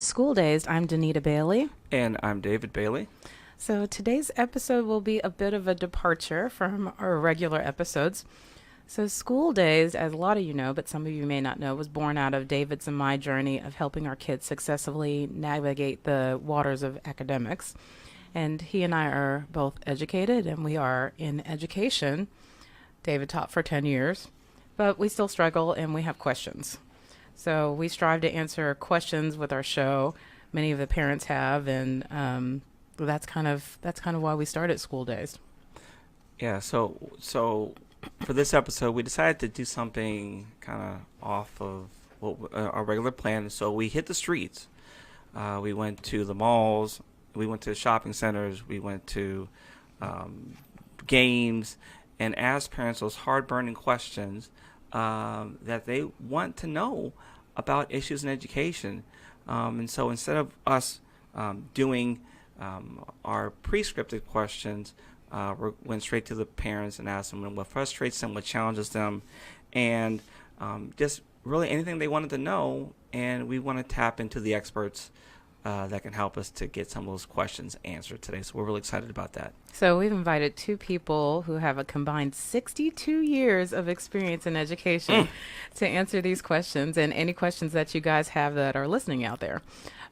School Days, I'm Danita Bailey. And I'm David Bailey. So today's episode will be a bit of a departure from our regular episodes. So, School Days, as a lot of you know, but some of you may not know, was born out of David's and my journey of helping our kids successfully navigate the waters of academics. And he and I are both educated, and we are in education. David taught for 10 years, but we still struggle and we have questions. So we strive to answer questions with our show. Many of the parents have, and that's kind of why we started School Days. Yeah, so for this episode, we decided to do something kind of off of our regular plan. So we hit the streets. We went to the malls. We went to shopping centers. We went to games and asked parents those hard-burning questions that they want to know about issues in education. And so instead of us doing our pre-scripted questions, we went straight to the parents and asked them what frustrates them, what challenges them, and just really anything they wanted to know. And we want to tap into the experts that can help us to get some of those questions answered today. So we're really excited about that. So we've invited two people who have a combined 62 years of experience in education to answer these questions and any questions that you guys have that are listening out there.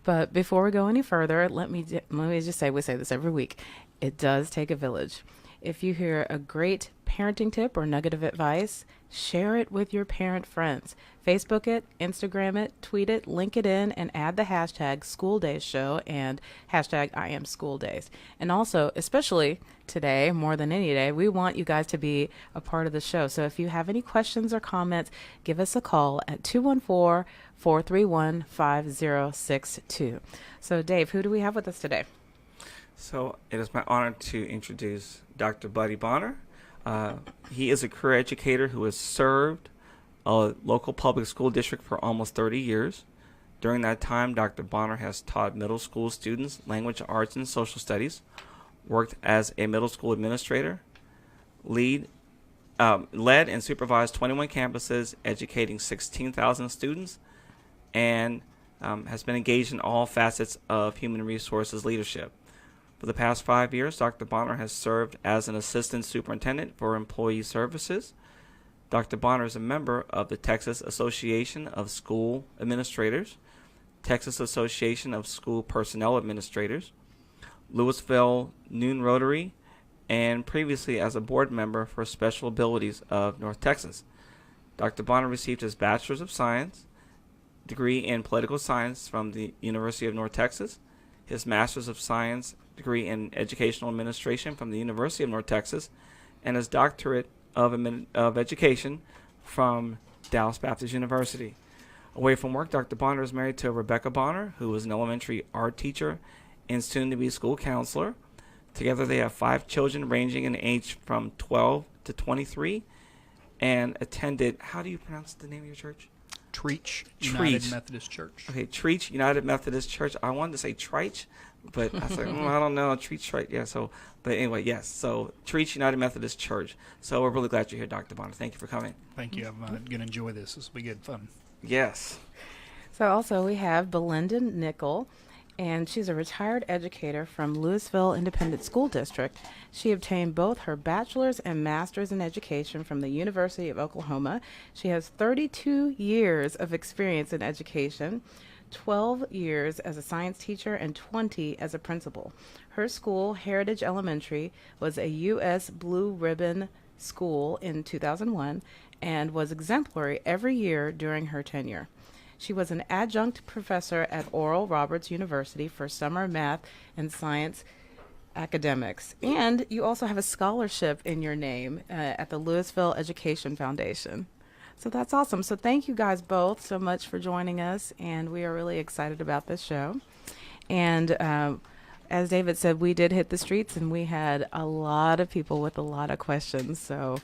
But before we go any further, let me just say, we say this every week. It does take a village. If you hear a great parenting tip or nugget of advice, share it with your parent friends. Facebook it, Instagram it, tweet it, link it in, and add the hashtag School Days Show and hashtag I am School Days. And also, especially today, more than any day, we want you guys to be a part of the show. So if you have any questions or comments, give us a call at 214-431-5062. So Dave, who do we have with us today? So it is my honor to introduce Dr. Buddy Bonner. He is a career educator who has served a local public school district for almost 30 years. During that time, Dr. Bonner has taught middle school students language arts and social studies, worked as a middle school administrator, led and supervised 21 campuses, educating 16,000 students, and has been engaged in all facets of human resources leadership. For the past 5 years, Dr. Bonner has served as an assistant superintendent for employee services. Dr. Bonner is a member of the Texas Association of School Administrators, Texas Association of School Personnel Administrators, Lewisville Noon Rotary, and previously as a board member for Special Abilities of North Texas. Dr. Bonner received his Bachelor's of Science degree in Political Science from the University of North Texas, his Master's of Science degree in Educational Administration from the University of North Texas, and his Doctorate of Education from Dallas Baptist University. Away from work, Dr. Bonner is married to Rebecca Bonner, who is an elementary art teacher and soon-to-be school counselor. Together they have 5 children ranging in age from 12 to 23 and attended, how do you pronounce the name of your church? Treach United Methodist Church. Okay, Treach United Methodist Church. I wanted to say Trich, but I said, I don't know, Treach, Trich. Yeah, so, but anyway, yes. So, Treach United Methodist Church. So, we're really glad you're here, Dr. Bonner. Thank you for coming. Thank you. I'm going to enjoy this. This will be good fun. Yes. So also we have BeLinda Nikkel, and she's a retired educator from Lewisville Independent School District. She obtained both her bachelor's and master's in education from the University of Oklahoma. She has 32 years of experience in education, 12 years as a science teacher and 20 as a principal. Her school, Heritage Elementary, was a U.S. Blue Ribbon school in 2001 and was exemplary every year during her tenure. She was an adjunct professor at Oral Roberts University for summer math and science academics. And you also have a scholarship in your name at the Lewisville Education Foundation. So that's awesome. So thank you guys both so much for joining us. And we are really excited about this show. And as David said, we did hit the streets and we had a lot of people with a lot of questions. So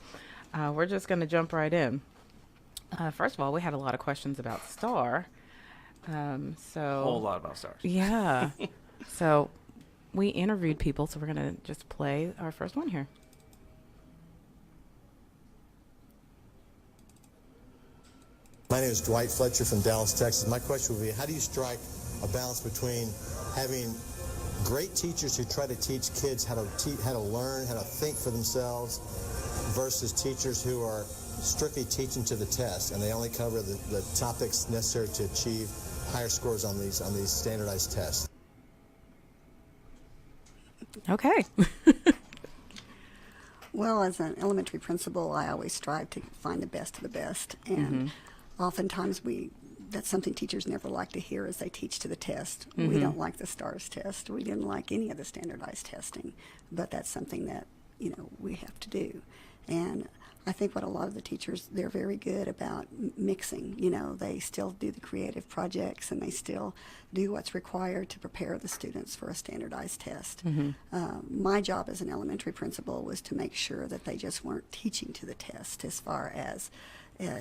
we're just going to jump right in. First of all, we had a lot of questions about STAR. A whole lot about stars. Yeah. So we interviewed people, so we're going to just play our first one here. My name is Dwight Fletcher from Dallas, Texas. My question would be, how do you strike a balance between having great teachers who try to teach kids how to learn, how to think for themselves, versus teachers who are strictly teaching to the test, and they only cover the topics necessary to achieve higher scores on these standardized tests. Okay. Well, as an elementary principal, I always strive to find the best of the best, and oftentimes that's something teachers never like to hear as they teach to the test. We don't like the STARS test. We didn't like any of the standardized testing, but that's something that, we have to do. And I think what a lot of the teachers, they're very good about mixing. They still do the creative projects, and they still do what's required to prepare the students for a standardized test. My job as an elementary principal was to make sure that they just weren't teaching to the test, as far as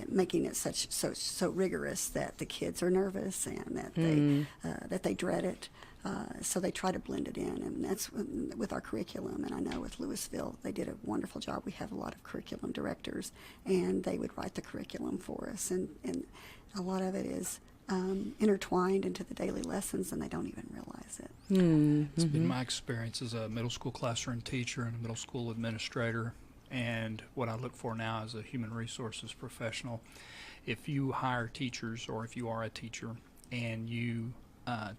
making it so rigorous that the kids are nervous and that they dread it. So they try to blend it in, and that's with our curriculum. And I know with Lewisville, they did a wonderful job. We have a lot of curriculum directors, and they would write the curriculum for us. And a lot of it is intertwined into the daily lessons, and they don't even realize it. It's been my experience as a middle school classroom teacher and a middle school administrator, and what I look for now as a human resources professional. If you hire teachers, or if you are a teacher, and you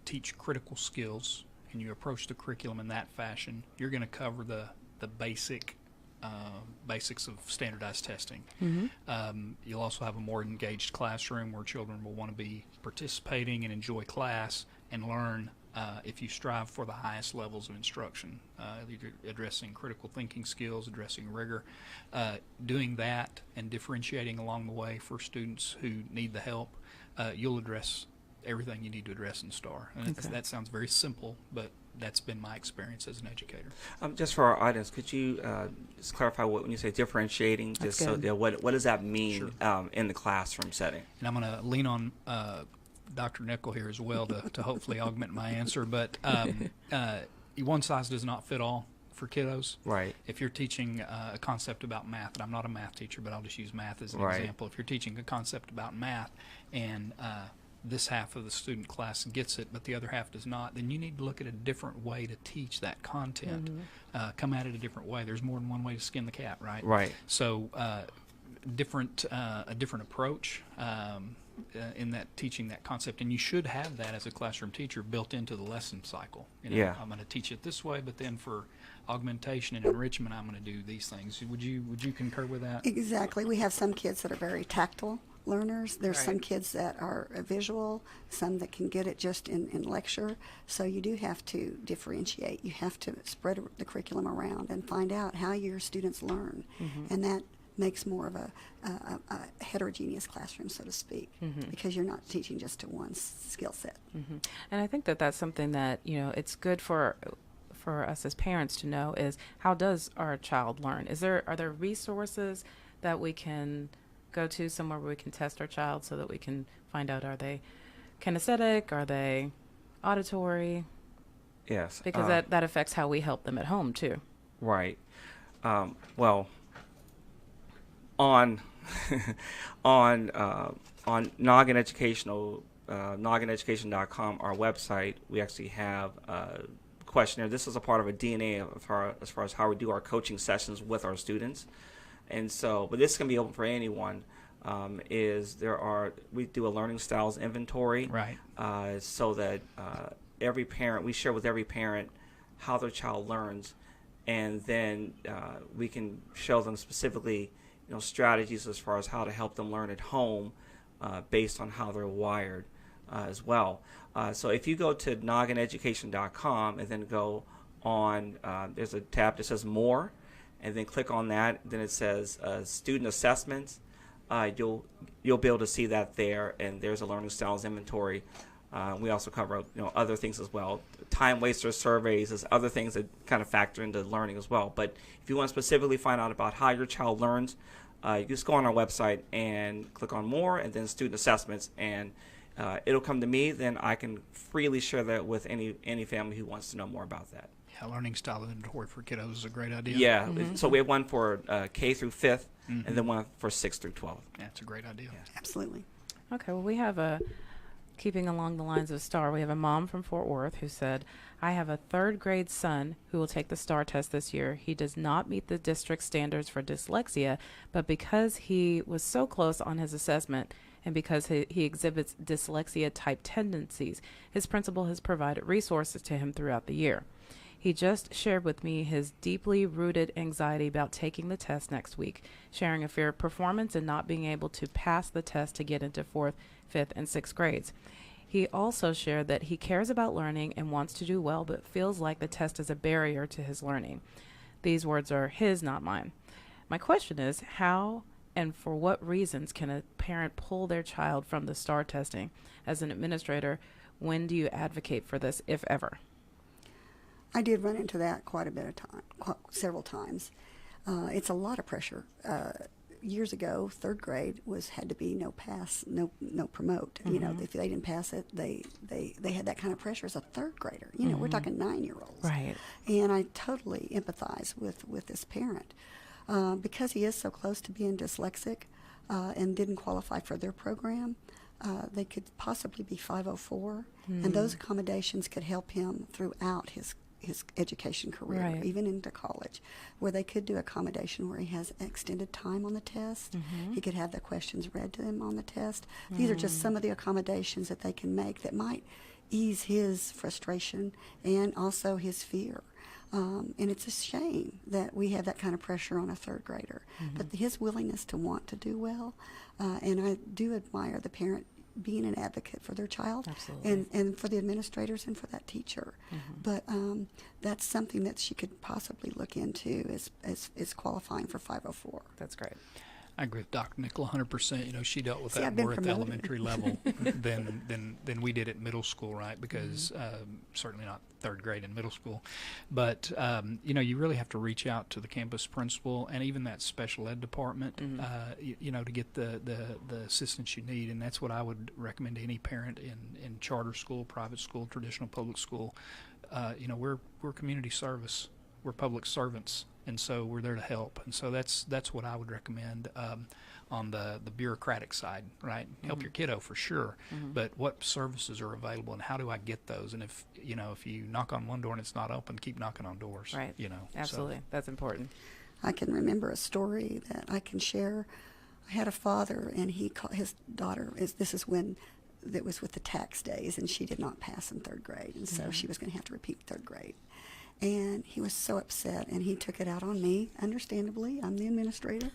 teach critical skills and you approach the curriculum in that fashion, you're going to cover the basics of standardized testing. You'll also have a more engaged classroom where children will want to be participating and enjoy class and learn if you strive for the highest levels of instruction, addressing critical thinking skills, addressing rigor, doing that and differentiating along the way for students who need the help. You'll address everything you need to address in STAR. And that sounds very simple, but that's been my experience as an educator. Just for our audience, could you just clarify when you say differentiating, That's just good. so what does that mean in the classroom setting? And I'm going to lean on Dr. Nikkel here as well to hopefully augment my answer. But one size does not fit all for kiddos. Right. If you're teaching a concept about math, and I'm not a math teacher, but I'll just use math as an Right. example. If you're teaching a concept about math and this half of the student class gets it, but the other half does not, then you need to look at a different way to teach that content. Come at it a different way. There's more than one way to skin the cat, right? Right. So a different approach in that teaching that concept, and you should have that as a classroom teacher built into the lesson cycle. Yeah. I'm going to teach it this way, but then for augmentation and enrichment, I'm going to do these things. Would you concur with that? Exactly. We have some kids that are very tactile learners. There's some kids that are visual, some that can get it just in lecture. So you do have to differentiate. You have to spread the curriculum around and find out how your students learn. And that makes more of a heterogeneous classroom, so to speak, because you're not teaching just to one skill set. And I think that's something that, it's good for us as parents to know is, how does our child learn? Are there resources that we can go to, somewhere where we can test our child so that we can find out, are they kinesthetic, are they auditory? Yes. Because that affects how we help them at home too. Right. Well, on Noggin Educational, noggineducation.com, our website, we actually have a questionnaire. This is a part of a DNA as far as how we do our coaching sessions with our students. And so, but this can be open for anyone. We do a learning styles inventory, Right. So that every parent, we share with every parent how their child learns, and then we can show them specifically, strategies as far as how to help them learn at home, based on how they're wired as well. So if you go to noggineducation.com and then go on, there's a tab that says More, and then click on that. Then it says Student Assessments. You'll be able to see that there, and there's a learning styles inventory. We also cover other things as well. Time waster surveys, there's other things that kind of factor into learning as well. But if you want to specifically find out about how your child learns, you just go on our website and click on More, and then Student Assessments, and it'll come to me. Then I can freely share that with any family who wants to know more about that. Yeah, learning style inventory for kiddos is a great idea. Yeah. So we have one for K through 5th, and then one for 6th through 12th. Yeah, it's a great idea. Absolutely. Okay, well, we have a Keeping along the lines of STAR, we have a mom from Fort Worth who said, I have a third grade son who will take the STAR test this year. He does not meet the district standards for dyslexia, but because he was so close on his assessment and because he exhibits dyslexia type tendencies, his principal has provided resources to him throughout the year. He just shared with me his deeply rooted anxiety about taking the test next week, sharing a fear of performance and not being able to pass the test to get into 4th, 5th, and 6th grades. He also shared that he cares about learning and wants to do well, but feels like the test is a barrier to his learning. These words are his, not mine. My question is, how and for what reasons can a parent pull their child from the STAR testing? As an administrator, when do you advocate for this, if ever? I did run into that quite a bit of time, several times. It's a lot of pressure. Years ago, third grade had to be no pass, no promote. Mm-hmm. You know, if they didn't pass it, they had that kind of pressure as a third grader. You know, we're talking 9-year-olds. Right. And I totally empathize with this parent because he is so close to being dyslexic and didn't qualify for their program. They could possibly be 504, and those accommodations could help him throughout his education career, Right. even into college, where they could do accommodation where he has extended time on the test. He could have the questions read to him on the test. These are just some of the accommodations that they can make that might ease his frustration and also his fear. And it's a shame that we have that kind of pressure on a third grader. But his willingness to want to do well, and I do admire the parent being an advocate for their child. Absolutely. And for the administrators and for that teacher. But that's something that she could possibly look into as qualifying for 504. That's great. I agree with Dr. Nikkel 100%. You know, she dealt with See, that I've been more at the promoted. elementary level than we did at middle school, right? Because certainly not third grade and middle school. But, you know, you really have to reach out to the campus principal and even that special ed department, you know, to get the assistance you need. And that's what I would recommend to any parent in charter school, private school, traditional public school. You know, we're community service. We're public servants. And so we're there to help, and so that's what I would recommend on the bureaucratic side, right? Help your kiddo for sure, but what services are available, and how do I get those? And if you knock on one door and it's not open, keep knocking on doors, Right. You know, Absolutely. So. That's important. I can remember a story that I can share. I had a father, and he called his daughter. This is when it was with the tax days, and she did not pass in third grade, and so she was going to have to repeat third grade. And he was so upset, and he took it out on me, understandably. I'm the administrator.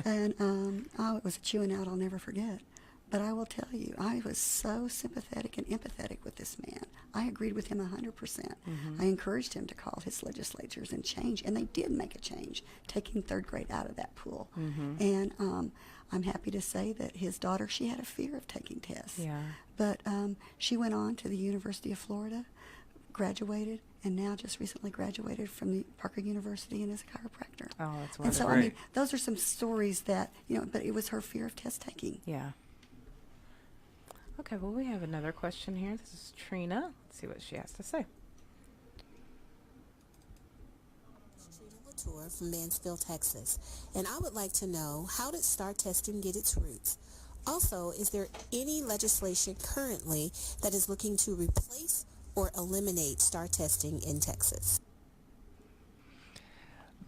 And, it was a chewing out I'll never forget. But I will tell you, I was so sympathetic and empathetic with this man. I agreed with him 100%. I encouraged him to call his legislatures and change, and they did make a change, taking third grade out of that pool. And I'm happy to say that his daughter, she had a fear of taking tests. Yeah. But she went on to the University of Florida, graduated, and now just recently graduated from the Parker University and is a chiropractor. Oh, that's And so, wonderful. I mean, Great. those are some stories that, but it was her fear of test taking. Yeah. Okay, well, we have another question here. This is Trina. Let's see what she has to say. Tour from Mansfield, Texas, and I would like to know, how did STAR testing get its roots? Also, is there any legislation currently that is looking to replace or eliminate STAR testing in Texas?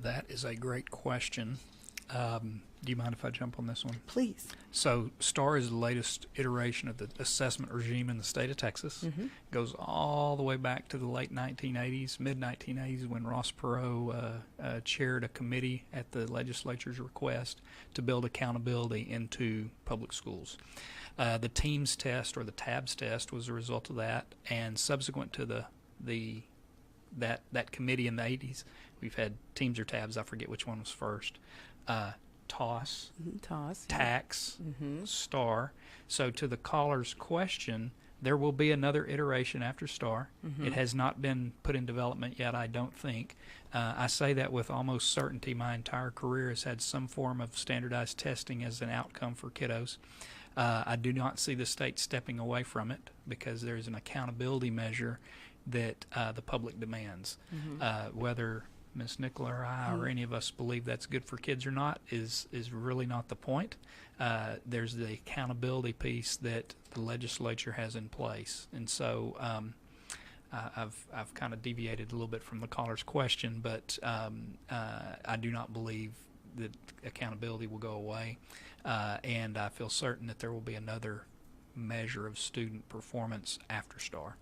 That is a great question. Do you mind if I jump on this one? Please. So STAR is the latest iteration of the assessment regime in the state of Texas. Goes all the way back to the late 1980s, mid-1980s, when Ross Perot chaired a committee at the legislature's request to build accountability into public schools. The TEAMS test, or the TABS test, was a result of that, and subsequent to that committee in the 80s, we've had TEAMS or TABS, I forget which one was first, TOS, Toss. TAX, STAR. So to the caller's question, there will be another iteration after STAR. It has not been put in development yet, I don't think. I say that with almost certainty. My entire career has had some form of standardized testing as an outcome for kiddos. I do not see the state stepping away from it because there's an accountability measure that the public demands. Whether Ms. Nikkel or I or any of us believe that's good for kids or not is really not the point. There's the accountability piece that the legislature has in place, and so I've kind of deviated a little bit from the caller's question, but I do not believe that accountability will go away, and I feel certain that there will be another measure of student performance after STAR.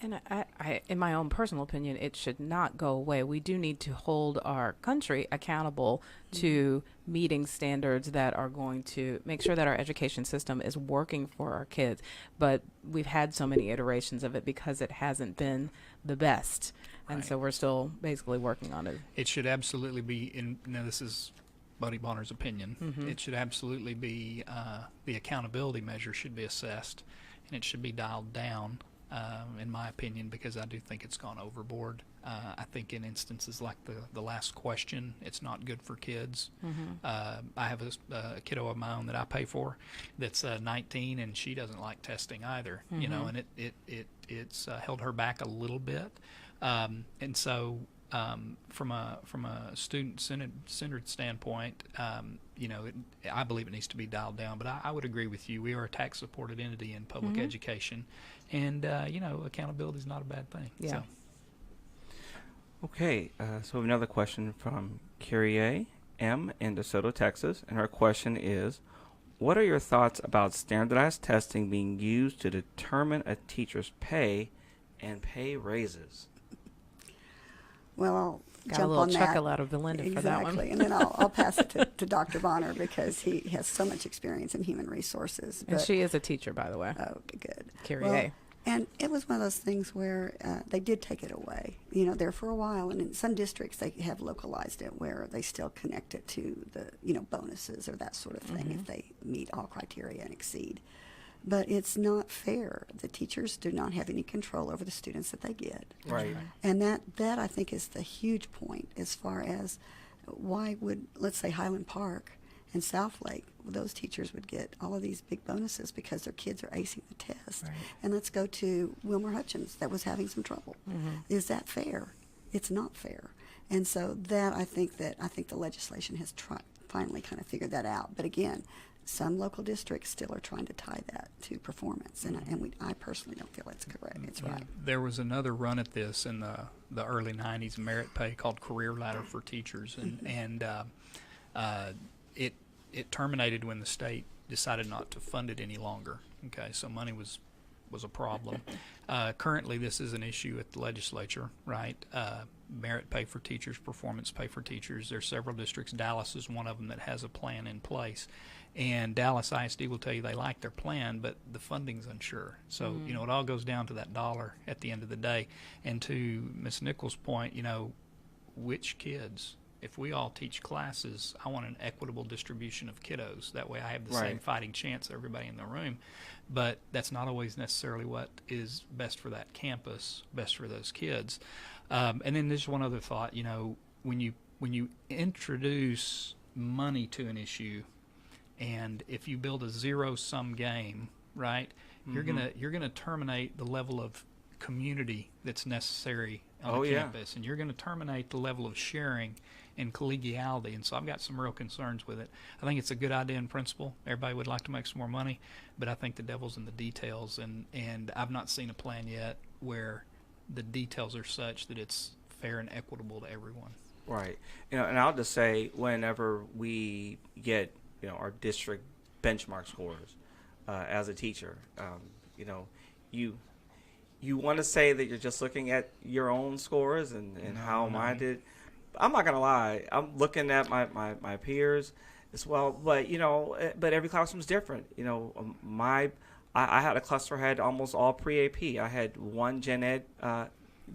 And I, in my own personal opinion, it should not go away. We do need to hold our country accountable to meeting standards that are going to make sure that our education system is working for our kids. But we've had so many iterations of it because it hasn't been the best. And Right. so we're still basically working on it. It should absolutely be, now this is Buddy Bonner's opinion, it should absolutely be, the accountability measure should be assessed, and it should be dialed down, in my opinion, because I do think it's gone overboard. I think in instances like the last question, it's not good for kids. I have a kiddo of my own that I pay for that's 19, and she doesn't like testing either, you know, and it's held her back a little bit. And so from a student-centered standpoint, you know, I believe it needs to be dialed down. But I would agree with you. We are a tax-supported entity in public education, and you know, accountability is not a bad thing. Yeah. So. Okay, so we have another question from Kyrie M. in DeSoto, Texas, and her question is, what are your thoughts about standardized testing being used to determine a teacher's pay and pay raises? Well, I'll Got a jump little on that. chuckle out of Belinda for that one. Exactly, and then I'll pass it to Dr. Bonner because he has so much experience in human resources. And But- she is a teacher, by the way. Oh, good. Kyrie Well, A. and it was one of those things where they did take it away, you know, there for a while. And in some districts, they have localized it where they still connect it to the, you know, bonuses or that sort of thing if they meet all criteria and exceed. But it's not fair. The teachers do not have any control over the students that they get. Right. And that I think is the huge point as far as why would, let's say, Highland Park and South Lake, those teachers would get all of these big bonuses because their kids are acing the test. Right. And let's go to Wilmer Hutchins that was having some trouble. Is that fair? It's not fair. And so that I think the legislation has finally kind of figured that out. But again, some local districts still are trying to tie that to performance, and I personally don't feel it's correct. It's right. There was another run at this in the early 90s, merit pay called Career Ladder for Teachers, and it terminated when the state decided not to fund it any longer. Okay, so money was a problem. Currently, this is an issue at the legislature, right? Merit pay for teachers, performance pay for teachers. There are several districts. Dallas is one of them that has a plan in place. And Dallas ISD will tell you they like their plan, but the funding's unsure. So, you know, it all goes down to that dollar at the end of the day. And to Ms. Nichols' point, you know, which kids? If we all teach classes, I want an equitable distribution of kiddos. That way I have the same fighting chance as everybody in the room. But that's not always necessarily what is best for that campus, best for those kids. And then there's one other thought, you know, when you introduce money to an issue, and if you build a zero-sum game, right, you're gonna terminate the level of community that's necessary on the campus, and you're going to terminate the level of sharing and collegiality. And so I've got some real concerns with it. I think it's a good idea in principle. Everybody would like to make some more money, but I think the devil's in the details, and I've not seen a plan yet where the details are such that it's fair and equitable to everyone. Right. You know, and I'll just say, whenever we get, you know, our district benchmark scores as a teacher, you know, you want to say that you're just looking at your own scores and how mine did. I'm not going to lie. I'm looking at my peers as well. But, you know, but every classroom's different. You know, I had a cluster had almost all pre-AP. I had one gen ed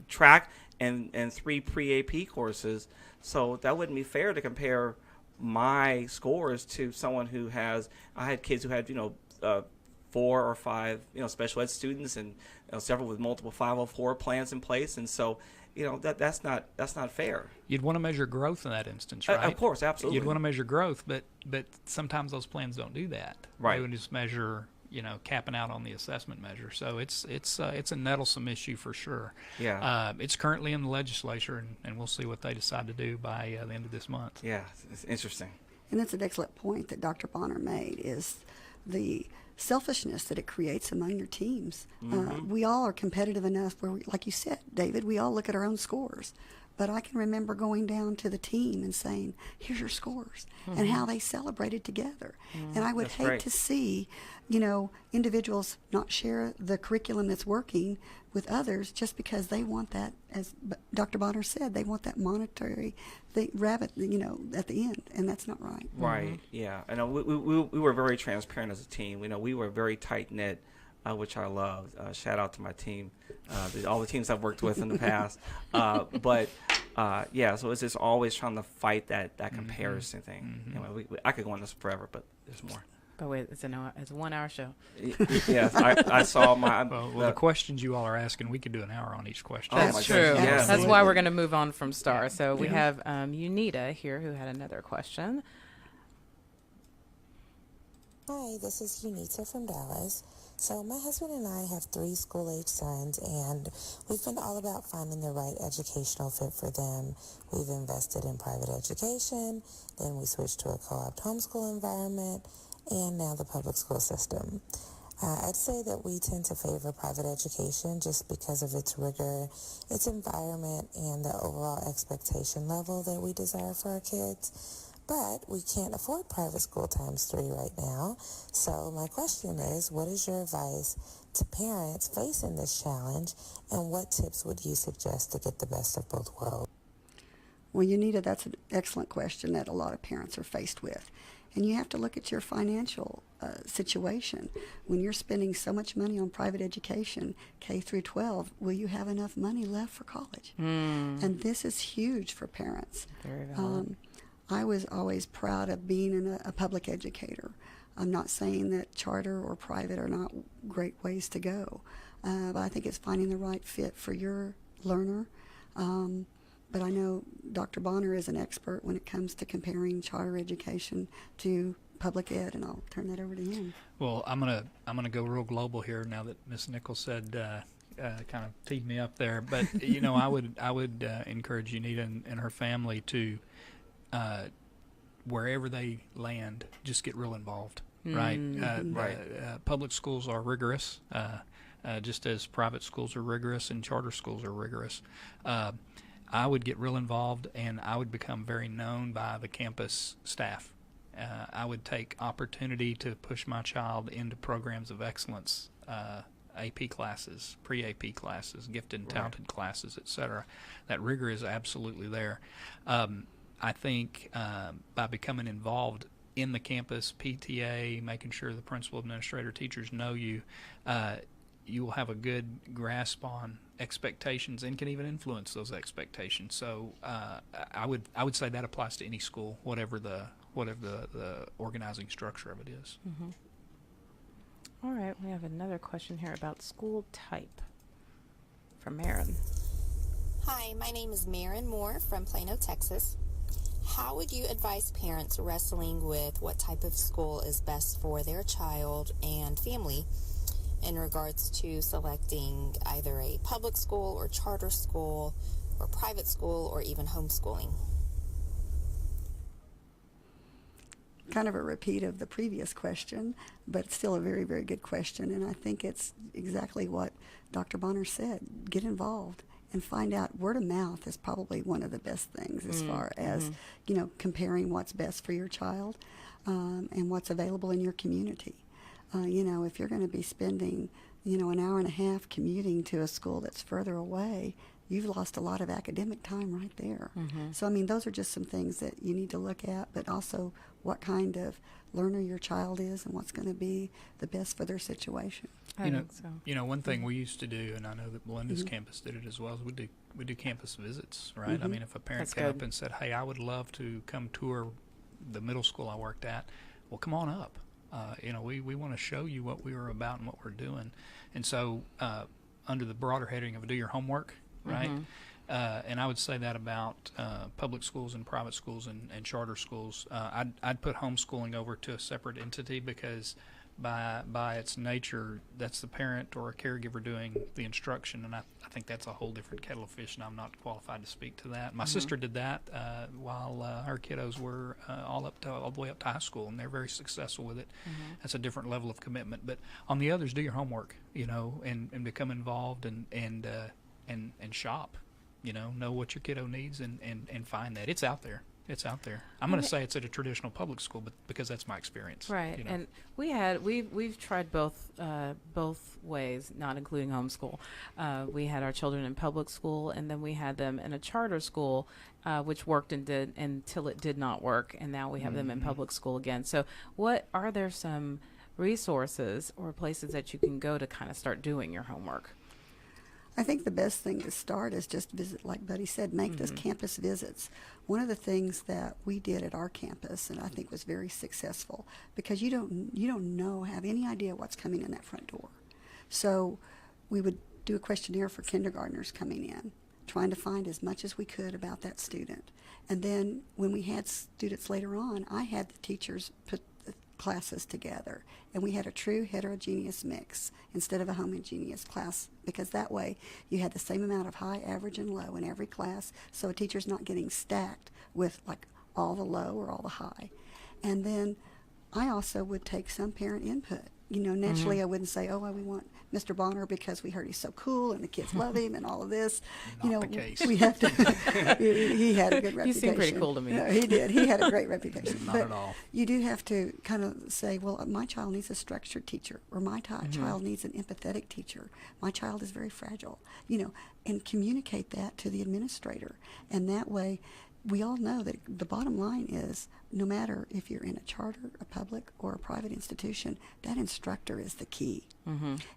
track and 3 pre-AP courses. So that wouldn't be fair to compare my scores to someone who has, I had kids who had, you know, 4 or 5, you know, special ed students, and you know, several with multiple 504 plans in place, and so, you know, that's not fair. You'd want to measure growth in that instance, right? Of course, absolutely. You'd want to measure growth, but sometimes those plans don't do that. Right. They would just measure, capping out on the assessment measure. So it's a nettlesome issue for sure. Yeah. It's currently in the legislature, and we'll see what they decide to do by the end of this month. Yeah, it's interesting. And that's an excellent point that Dr. Bonner made, is the selfishness that it creates among your teams. We all are competitive enough where, like you said, David, we all look at our own scores. But I can remember going down to the team and saying, here's your scores, and how they celebrated together. And I would That's hate great. to see, individuals not share the curriculum that's working with others just because they want that, as Dr. Bonner said, they want that monetary rabbit, at the end, and that's not right. Right. Yeah. And we were very transparent as a team. We were very tight knit, which I loved. Shout out to my team, all the teams I've worked with in the past. So it's just always trying to fight that comparison thing. Anyway, I could go on this forever, but there's more. But wait, it's a 1-hour show. Yes, I saw my. Well, the questions you all are asking, we could do an hour on each question. Oh, That's my true. goodness, yes. That's why we're going to move on from Star. So we Yeah. have Unita here who had another question. Hi, this is Unita from Dallas. So my husband and I have 3 school-age sons, and we've been all about finding the right educational fit for them. We've invested in private education, then we switched to a co-op homeschool environment, and now the public school system. I'd say that we tend to favor private education just because of its rigor, its environment, and the overall expectation level that we desire for our kids. But we can't afford private school times 3 right now. So my question is, what is your advice to parents facing this challenge, and what tips would you suggest to get the best of both worlds? Well, Unita, that's an excellent question that a lot of parents are faced with. And you have to look at your financial situation. When you're spending so much money on private education, K through 12, will you have enough money left for college? And this is huge for parents. Very valid. I was always proud of being a public educator. I'm not saying that charter or private are not great ways to go, but I think it's finding the right fit for your learner. But I know Dr. Bonner is an expert when it comes to comparing charter education to public ed, and I'll turn that over to him. Well, I'm gonna go real global here now that Ms. Nikkel said kind of teed me up there. But I would encourage Unita and her family to wherever they land, just get real involved. Right. Public schools are rigorous, just as private schools are rigorous and charter schools are rigorous. I would get real involved, and I would become very known by the campus staff. I would take opportunity to push my child into programs of excellence, AP classes, pre-AP classes, gifted and talented classes, etc. That rigor is absolutely there. I think by becoming involved in the campus, PTA, making sure the principal, administrator, teachers know you, you will have a good grasp on expectations and can even influence those expectations. So I would say that applies to any school, whatever the organizing structure of it is. All right, we have another question here about school type from Marin. Hi, my name is Marin Moore from Plano, Texas. How would you advise parents wrestling with what type of school is best for their child and family in regards to selecting either a public school or charter school or private school or even homeschooling? Kind of a repeat of the previous question, but it's still a very, very good question. And I think it's exactly what Dr. Bonner said. Get involved and find out. Word of mouth is probably one of the best things as far as, comparing what's best for your child and what's available in your community. If you're going to be spending, an hour and a half commuting to a school that's further away, you've lost a lot of academic time right there. So, those are just some things that you need to look at, but also what kind of learner your child is and what's going to be the best for their situation. I think so. One thing we used to do, and I know that BeLinda's campus did it as well, is we do campus visits, right? If a parent That's came good. up and said, "Hey, I would love to come tour the middle school I worked at," well, come on up. We want to show you what we were about and what we're doing. And so, under the broader heading of do your homework, right? And I would say that about public schools and private schools and charter schools. I'd put homeschooling over to a separate entity because by its nature, that's the parent or a caregiver doing the instruction, and I think that's a whole different kettle of fish, and I'm not qualified to speak to that. My sister did that while her kiddos were all the way up to high school, and they're very successful with it. That's a different level of commitment. But on the others, do your homework, and become involved and shop, know what your kiddo needs and find that. It's out there. It's out there. I'm going to say it's at a traditional public school, but because that's my experience. Right, and we've tried both ways, not including homeschool. We had our children in public school, and then we had them in a charter school, which worked until it did not work, and now we have them in public school again. So, are there some resources or places that you can go to kind of start doing your homework? I think the best thing to start is just visit, like Buddy said, make those campus visits. One of the things that we did at our campus, and I think was very successful, because you don't have any idea what's coming in that front door. So we would do a questionnaire for kindergartners coming in, trying to find as much as we could about that student. And then when we had students later on, I had the teachers put the classes together, and we had a true heterogeneous mix instead of a homogeneous class, because that way you had the same amount of high, average, and low in every class, so a teacher's not getting stacked with like all the low or all the high. And then I also would take some parent input. Naturally I wouldn't say, we want Mr. Bonner because we heard he's so cool and the kids love him and all of this. Not the case. We have to. He had a good reputation. You seem pretty cool to me. No, he did. He had a great reputation. Not but at all. You do have to kind of say, well, my child needs a structured teacher, or my child needs an empathetic teacher. My child is very fragile, and communicate that to the administrator. And that way, we all know that the bottom line is, no matter if you're in a charter, a public, or a private institution, that instructor is the key.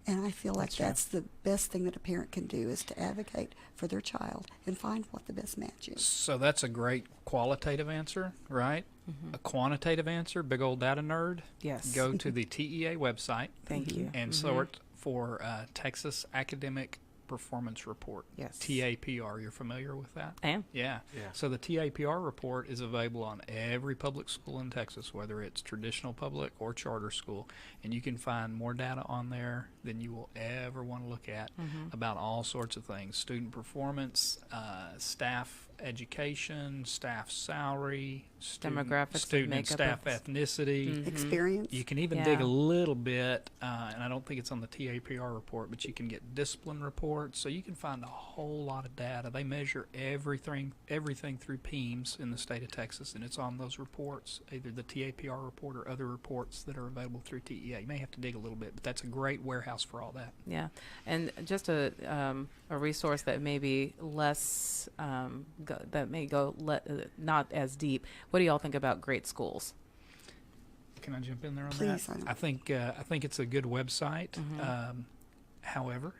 And I feel like that's the best thing that a parent can do, is to advocate for their child and find what the best match is. So that's a great qualitative answer, right? A quantitative answer, big old data nerd. Yes. Go to the TEA website. Thank you. And sort for Texas Academic Performance Report. Yes. TAPR. You're familiar with that? I am. Yeah. So the TAPR report is available on every public school in Texas, whether it's traditional public or charter school, and you can find more data on there than you will ever want to look at about all sorts of things: student performance, staff education, staff salary, Demographics, student and makeup staff of- ethnicity. Experience. You can even dig a little bit, and I don't think it's on the TAPR report, but you can get discipline reports, so you can find a whole lot of data. They measure everything through PEEMS in the state of Texas, and it's on those reports, either the TAPR report or other reports that are available through TEA. You may have to dig a little bit, but that's a great warehouse for all that. Yeah, and just a resource that may be less, not as deep. What do y'all think about great schools? Can I jump in there on Please, that? I think it's a good website. However,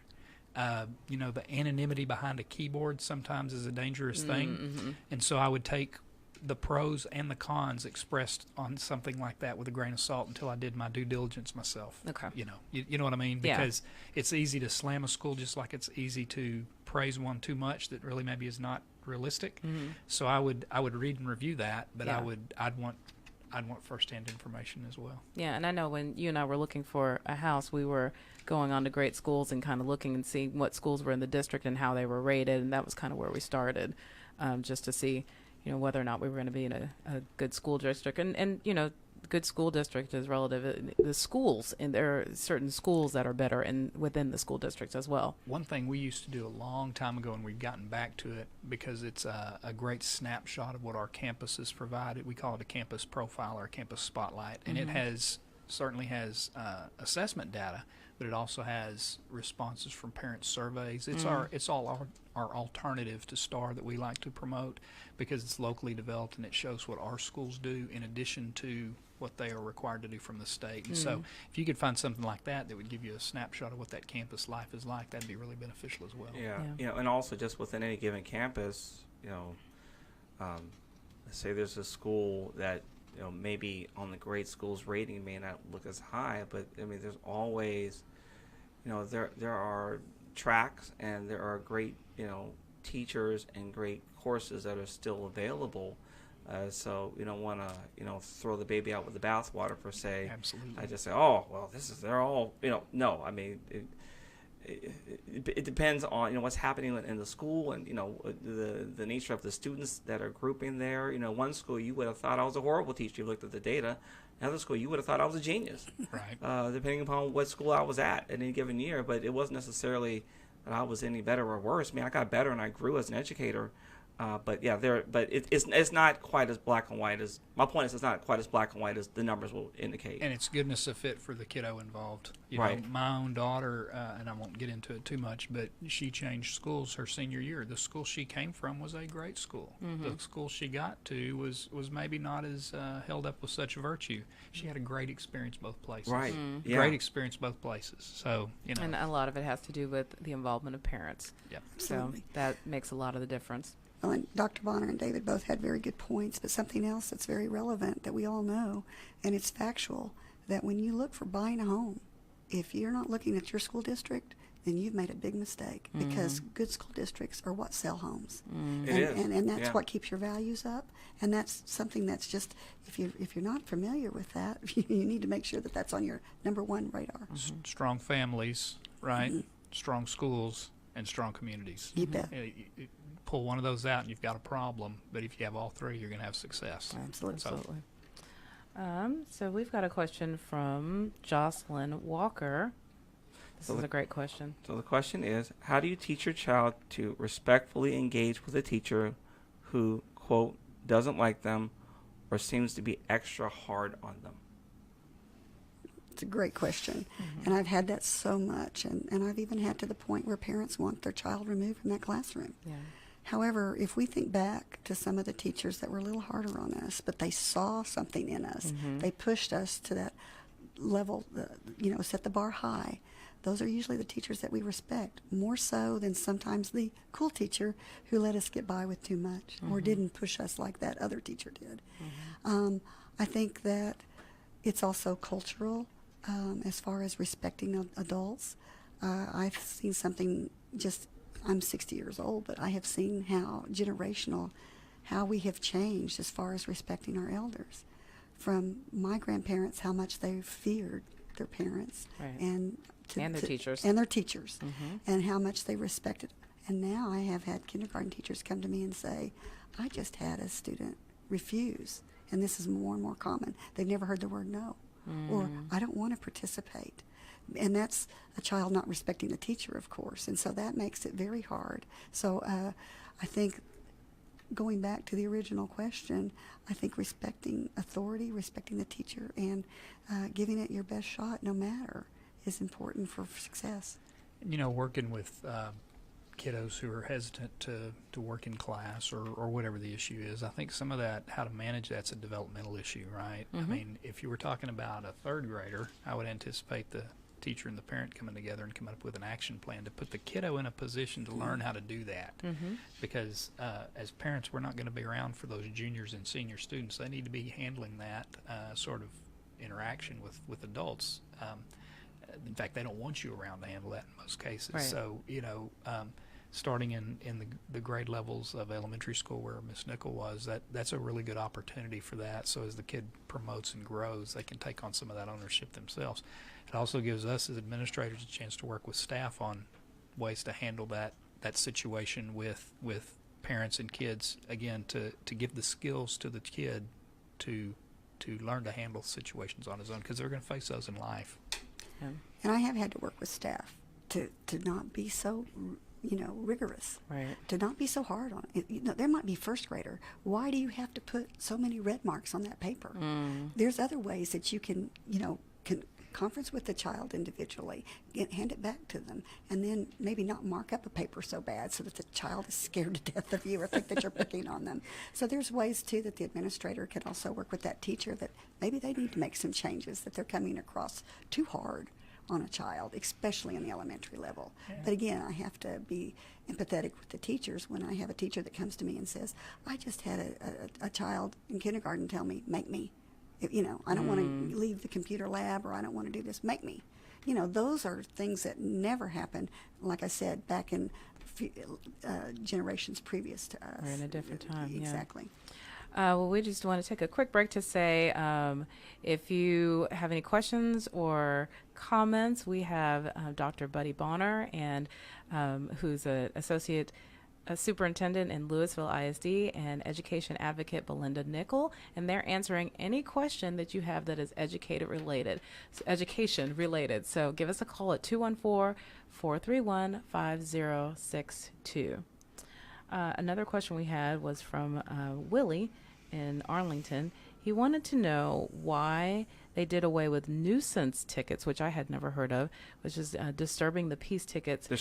the anonymity behind a keyboard sometimes is a dangerous thing, and so I would take the pros and the cons expressed on something like that with a grain of salt until I did my due diligence myself. Okay. You know what I mean? Yeah. Because it's easy to slam a school just like it's easy to praise one too much that really maybe is not realistic. So I would read and review that, but Yeah. I'd want firsthand information as well. Yeah, and I know when you and I were looking for a house, we were going on to great schools and kind of looking and seeing what schools were in the district and how they were rated, and that was kind of where we started, just to see, whether or not we were going to be in a good school district. And good school district is relative. The schools, and there are certain schools that are better within the school districts as well. One thing we used to do a long time ago, and we've gotten back to it because it's a great snapshot of what our campuses provide. We call it a campus profile or a campus spotlight, and it certainly has assessment data, but it also has responses from parent surveys. It's all our alternative to STAR that we like to promote, because it's locally developed and it shows what our schools do in addition to what they are required to do from the state. And so if you could find something like that would give you a snapshot of what that campus life is like, that'd be really beneficial as well. Yeah. And also just within any given campus, let's say there's a school that maybe on the great schools rating may not look as high, but I mean there's always there are tracks and there are great teachers and great courses that are still available So you don't want to, throw the baby out with the bathwater per se. Absolutely. I just say, oh, well, they're all, no. I mean, it depends on what's happening in the school, and the nature of the students that are grouping there. One school you would have thought I was a horrible teacher. You looked at the data. Another school you would have thought I was a genius. Right. Depending upon what school I was at any given year, but it wasn't necessarily that I was any better or worse. I mean, I got better and I grew as an educator. But yeah, it's not quite as black and white as my point is. It's not quite as black and white as the numbers will indicate. And it's goodness of fit for the kiddo involved. Right. My own daughter, and I won't get into it too much, but she changed schools her senior year. The school she came from was a great school. The school she got to was maybe not as held up with such virtue. She had a great experience both places. Right. Yeah. Great experience both places. So And a lot of it has to do with the involvement of parents. Yep. Absolutely. So that makes a lot of the difference. Well, and Dr. Bonner and David both had very good points, but something else that's very relevant that we all know, and it's factual, that when you look for buying a home, if you're not looking at your school district, then you've made a big mistake, because good school districts are what sell homes. It is. And that's Yeah. what keeps your values up, and that's something that's just, if you're not familiar with that, you need to make sure that that's on your number one radar. Strong families, right? Strong schools and strong communities. You bet. You pull one of those out and you've got a problem, but if you have all three, you're going to have success. Absolutely. Absolutely. So we've got a question from Jocelyn Walker. This is a great question. So the question is, how do you teach your child to respectfully engage with a teacher who, quote, doesn't like them or seems to be extra hard on them? It's a great question. And I've had that so much, and I've even had to the point where parents want their child removed from that classroom. Yeah. However, if we think back to some of the teachers that were a little harder on us, but they saw something in us, they pushed us to that level, set the bar high. Those are usually the teachers that we respect, more so than sometimes the cool teacher who let us get by with too much or didn't push us like that other teacher did. I think that it's also cultural as far as respecting adults. I've seen something I'm 60 years old, but I have seen how we have changed as far as respecting our elders. From my grandparents, how much they feared their parents, Right. and And their teachers. and their teachers, and how much they respected. And now I have had kindergarten teachers come to me and say, "I just had a student refuse," and this is more and more common. They've never heard the word no, or "I don't want to participate." And that's a child not respecting the teacher, of course, and so that makes it very hard. So I think, going back to the original question, I think respecting authority, respecting the teacher, and giving it your best shot no matter is important for success. Working with kiddos who are hesitant to work in class or whatever the issue is, I think some of that, how to manage that's a developmental issue, right? I mean, if you were talking about a third grader, I would anticipate the teacher and the parent coming together and coming up with an action plan to put the kiddo in a position to learn how to do that. Because as parents, we're not going to be around for those juniors and senior students. They need to be handling that sort of interaction with adults. In fact, they don't want you around to handle that in most cases. Right. So, starting in the grade levels of elementary school where Miss Nikkel was, that's a really good opportunity for that. So as the kid promotes and grows, they can take on some of that ownership themselves. It also gives us as administrators a chance to work with staff on ways to handle that situation with parents and kids, again, to give the skills to the kid to learn to handle situations on his own, because they're going to face those in life. Yeah. And I have had to work with staff to not be so, rigorous. Right. To not be so hard on it. There might be first grader. Why do you have to put so many red marks on that paper? There's other ways that you can conference with the child individually, hand it back to them, and then maybe not mark up a paper so bad so that the child is scared to death of you or think that you're picking on them. So there's ways, too, that the administrator can also work with that teacher that maybe they need to make some changes, that they're coming across too hard on a child, especially in the elementary level. Yeah. But again, I have to be empathetic with the teachers when I have a teacher that comes to me and says, "I just had a child in kindergarten tell me, make me. I don't want to leave the computer lab, or I don't want to do this, make me." Those are things that never happened, like I said, back in generations previous to us. We're in a different time, yeah. Exactly. Well, we just want to take a quick break to say if you have any questions or comments, we have Dr. Buddy Bonner, and who's an associate superintendent in Lewisville ISD, and education advocate BeLinda Nikkel, and they're answering any question that you have that is education related. So give us a call at 214-431-5062. Another question we had was from Willie in Arlington. He wanted to know why they did away with nuisance tickets, which I had never heard of, which is disturbing the peace tickets. I'm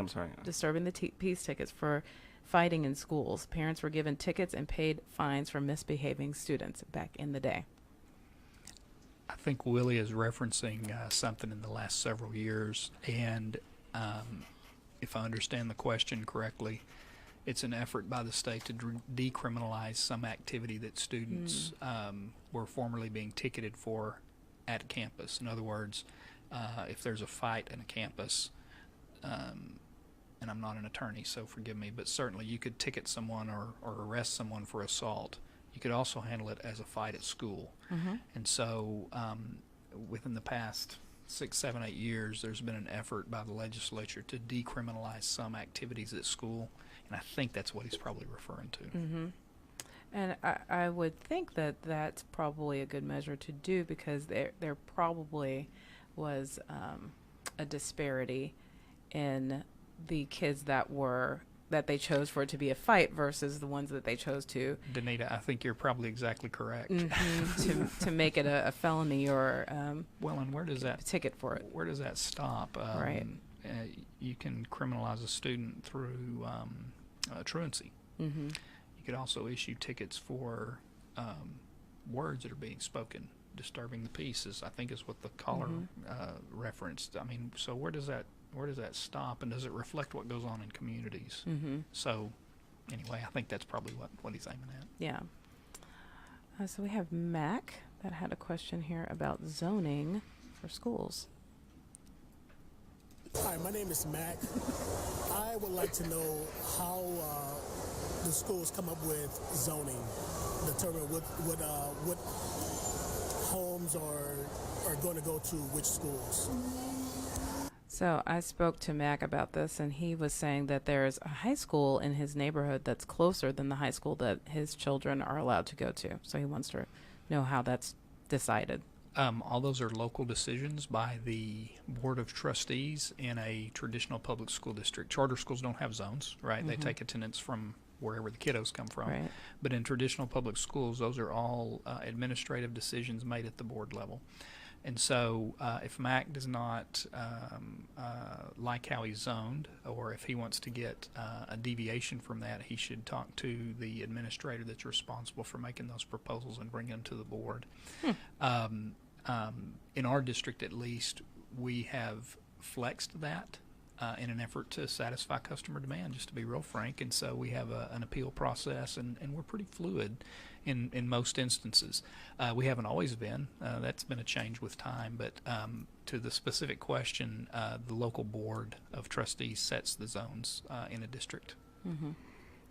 sorry. Disturbing the peace tickets for fighting in schools. Parents were given tickets and paid fines for misbehaving students back in the day. I think Willie is referencing something in the last several years, and if I understand the question correctly, it's an effort by the state to decriminalize some activity that students were formerly being ticketed for at campus. In other words, if there's a fight in a campus, and I'm not an attorney, so forgive me, but certainly you could ticket someone or arrest someone for assault. You could also handle it as a fight at school. And so within the past 6, 7, 8 years, there's been an effort by the legislature to decriminalize some activities at school, and I think that's what he's probably referring to. And I would think that that's probably a good measure to do, because there probably was a disparity in the kids that they chose for it to be a fight versus the ones that they chose to. Danita, I think you're probably exactly correct. to make it a felony or well, and where does that ticket for it? Where does that stop? Right. You can criminalize a student through truancy. You could also issue tickets for words that are being spoken, disturbing the peace. I think is what the caller referenced. I mean, so where does that stop, and does it reflect what goes on in communities? So anyway, I think that's probably what he's aiming at. Yeah. So we have Mac that had a question here about zoning for schools. Hi, my name is Mac. I would like to know how the schools come up with zoning, determine what homes are going to go to which schools. So I spoke to Mac about this, and he was saying that there's a high school in his neighborhood that's closer than the high school that his children are allowed to go to. So he wants to know how that's decided. All those are local decisions by the Board of Trustees in a traditional public school district. Charter schools don't have zones, right? They take attendance from wherever the kiddos come from. Right. But in traditional public schools, those are all administrative decisions made at the board level. And so if Mac does not like how he's zoned, or if he wants to get a deviation from that, he should talk to the administrator that's responsible for making those proposals and bring them to the board. In our district, at least, we have flexed that in an effort to satisfy customer demand, just to be real frank. And so we have an appeal process, and we're pretty fluid in most instances. We haven't always been. That's been a change with time. But to the specific question, the local board of trustees sets the zones in a district.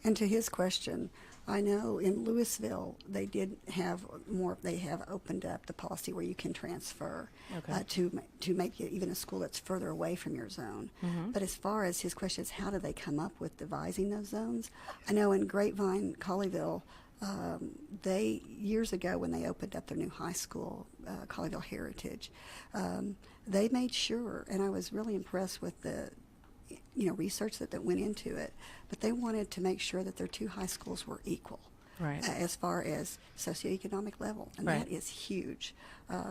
And to his question, I know in Lewisville they did have more. They have opened up the policy where you can transfer to make it even a school that's further away from your zone. But as far as his question is, how do they come up with devising those zones? I know in Grapevine, Colleyville, they years ago when they opened up their new high school, Colleyville Heritage, they made sure, and I was really impressed with the research that went into it, but they wanted to make sure that their two high schools were equal, Right. as far as socioeconomic level, and Right. that is huge.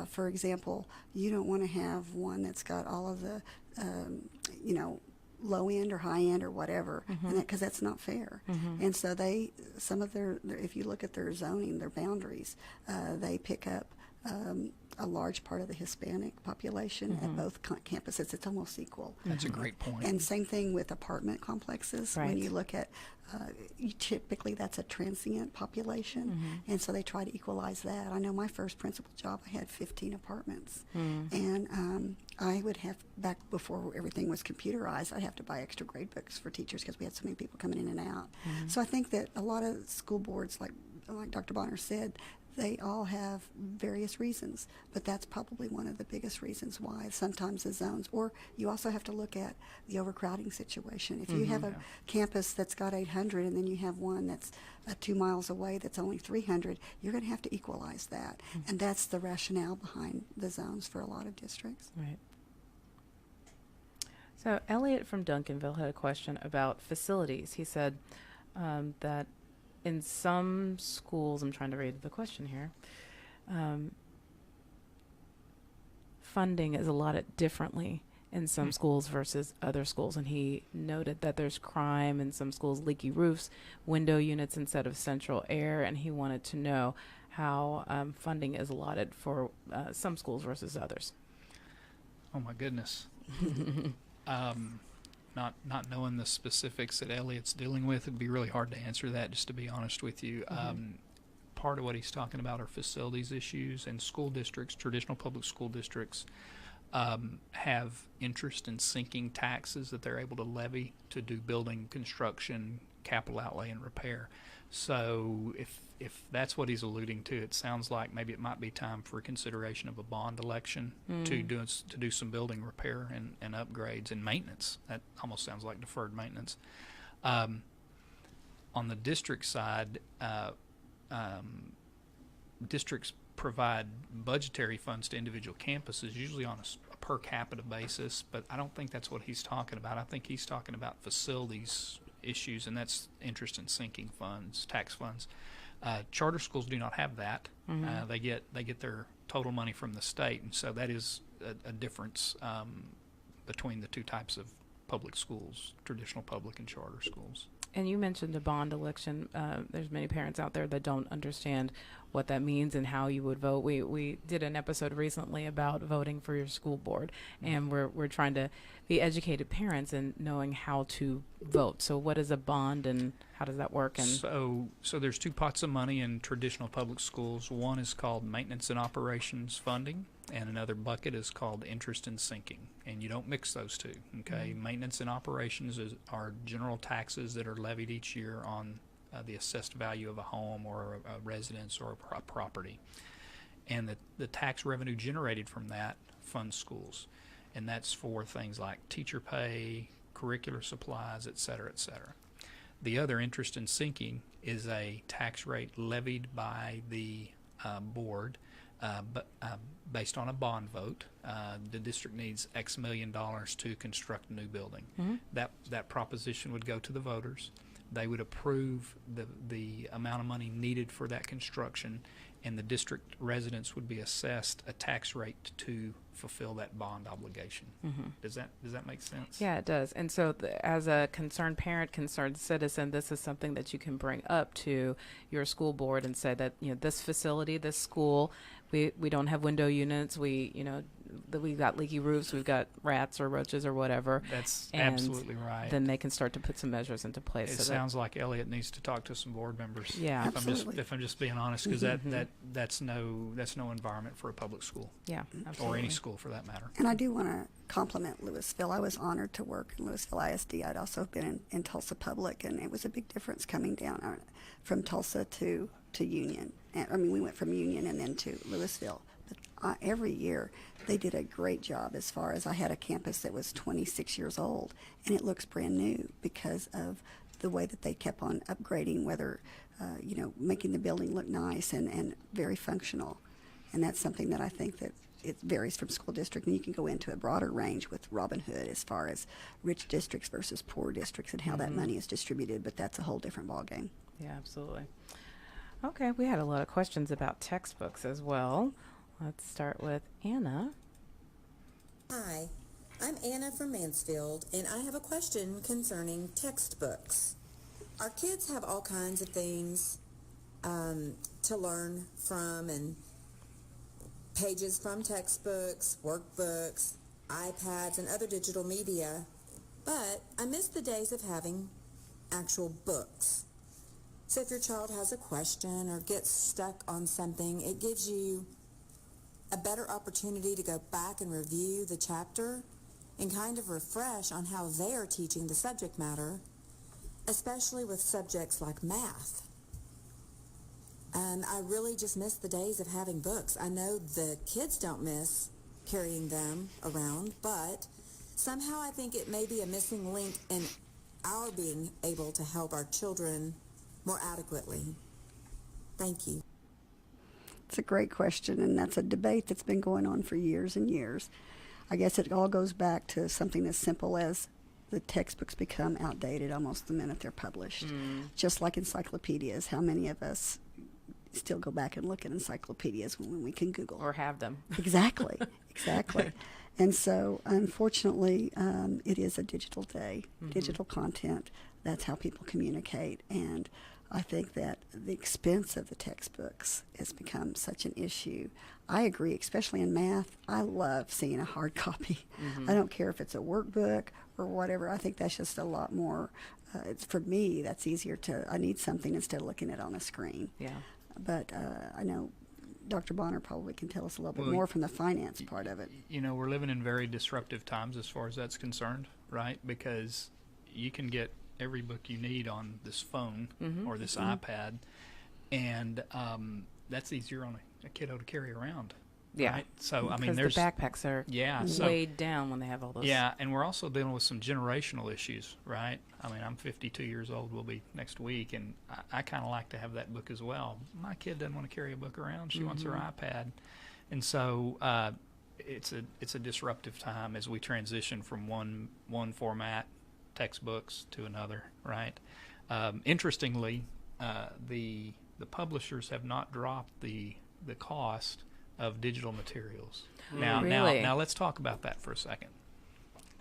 For example, you don't want to have one that's got all of the, low end or high end or whatever, and because that's not fair. And so some of their, if you look at their zoning, their boundaries, they pick up a large part of the Hispanic population at both campuses. It's almost equal. That's a great point. And same thing with apartment complexes. Right. When you look at, typically that's a transient population, and so they try to equalize that. I know my first principal job, I had 15 apartments, and I would have, back before everything was computerized, I'd have to buy extra grade books for teachers because we had so many people coming in and out. So I think that a lot of school boards, like like Dr. Bonner said, they all have various reasons, but that's probably one of the biggest reasons why sometimes the zones, or you also have to look at the overcrowding situation. If you have a campus that's got 800 and then you have one that's 2 miles away that's only 300, you're going to have to equalize that. And that's the rationale behind the zones for a lot of districts. Right. So Elliot from Duncanville had a question about facilities. He said that in some schools, I'm trying to read the question here, funding is allotted differently in some schools versus other schools. And he noted that there's crime in some schools, leaky roofs, window units instead of central air, and he wanted to know how funding is allotted for some schools versus others. Oh my goodness. Not knowing the specifics that Elliot's dealing with, it'd be really hard to answer that, just to be honest with you. Part of what he's talking about are facilities issues, and school districts, traditional public school districts, have interest in sinking taxes that they're able to levy to do building construction, capital outlay, and repair. So if that's what he's alluding to, it sounds like maybe it might be time for consideration of a bond election to do some building repair and upgrades and maintenance. That almost sounds like deferred maintenance. On the district side, districts provide budgetary funds to individual campuses, usually on a per capita basis, but I don't think that's what he's talking about. I think he's talking about facilities issues, and that's interest in sinking funds, tax funds. Charter schools do not have that. They get their total money from the state, and so that is a difference between the two types of public schools, traditional public and charter schools. And you mentioned a bond election. There's many parents out there that don't understand what that means and how you would vote. We did an episode recently about voting for your school board, and we're trying to be educated parents in knowing how to vote. So what is a bond, and how does that work? And so there's two pots of money in traditional public schools. One is called maintenance and operations funding, and another bucket is called interest and sinking, and you don't mix those two. Okay, maintenance and operations are general taxes that are levied each year on the assessed value of a home or a residence or a property, and the tax revenue generated from that funds schools, and that's for things like teacher pay, curricular supplies, et cetera, et cetera. The other, interest in sinking, is a tax rate levied by the board, but based on a bond vote. The district needs X million dollars to construct a new building. That proposition would go to the voters. They would approve the amount of money needed for that construction, and the district residents would be assessed a tax rate to fulfill that bond obligation. Does that make sense? yeah, it does. And so as a concerned parent, concerned citizen, this is something that you can bring up to your school board and say that, this facility, this school, we don't have window units. We've got leaky roofs. We've got rats or roaches or whatever. That's and absolutely right. Then they can start to put some measures into place. It sounds like Elliot needs to talk to some board members. Yeah, absolutely. If I'm just being honest, because that's no environment for a public school, yeah, absolutely. or any school for that matter. And I do want to compliment Lewisville. I was honored to work in Lewisville ISD. I'd also been in Tulsa Public, and it was a big difference coming down from Tulsa to Union. I mean, we went from Union and then to Lewisville. But every year, they did a great job as far as I had a campus that was 26 years old, and it looks brand new because of the way that they kept on upgrading, whether, making the building look nice and very functional. And that's something that I think that it varies from school district, and you can go into a broader range with Robin Hood as far as rich districts versus poor districts and how that money is distributed, but that's a whole different ballgame. Yeah, absolutely. Okay, we had a lot of questions about textbooks as well. Let's start with Anna. Hi, I'm Anna from Mansfield, and I have a question concerning textbooks. Our kids have all kinds of things to learn from, and pages from textbooks, workbooks, iPads, and other digital media, but I miss the days of having actual books. So if your child has a question or gets stuck on something, it gives you a better opportunity to go back and review the chapter and kind of refresh on how they are teaching the subject matter, especially with subjects like math. And I really just miss the days of having books. I know the kids don't miss carrying them around, but somehow I think it may be a missing link in our being able to help our children more adequately. Thank you. It's a great question, and that's a debate that's been going on for years and years. I guess it all goes back to something as simple as the textbooks become outdated almost the minute they're published. Just like encyclopedias, how many of us still go back and look at encyclopedias when we can Google? Or have them. Exactly, exactly. And so, unfortunately, it is a digital day, digital content. That's how people communicate. And I think that the expense of the textbooks has become such an issue. I agree, especially in math. I love seeing a hard copy. I don't care if it's a workbook or whatever. I think that's just a lot more, it's, for me, that's easier I need something instead of looking at it on a screen. Yeah. But I know Dr. Bonner probably can tell us a little bit more from the finance part of it. You know, we're living in very disruptive times as far as that's concerned, right? Because you can get every book you need on this phone or this iPad, and that's easier on a kiddo to carry around. Yeah. Right? So, I mean, Because there's the backpacks are weighed down when they have all those. Yeah, and we're also dealing with some generational issues, right? I mean, I'm 52 years old, will be next week, and I kind of like to have that book as well. My kid doesn't want to carry a book around. She wants her iPad. And so it's a disruptive time as we transition from one format, textbooks, to another, right? Interestingly, the publishers have not dropped the cost of digital materials. Now let's talk about that for a second.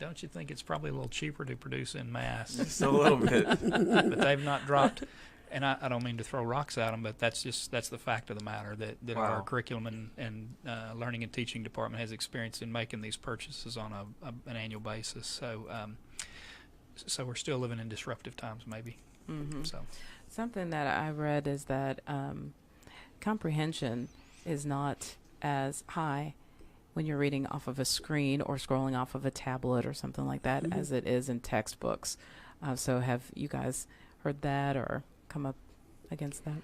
Don't you think it's probably a little cheaper to produce en masse? Just a little bit. But they've not dropped, and I don't mean to throw rocks at them, but that's the fact of the matter that our curriculum and learning and teaching department has experience in making these purchases on an annual basis. So we're still living in disruptive times, maybe. So Something that I read is that comprehension is not as high when you're reading off of a screen or scrolling off of a tablet or something like that as it is in textbooks. So have you guys heard that or come up against that?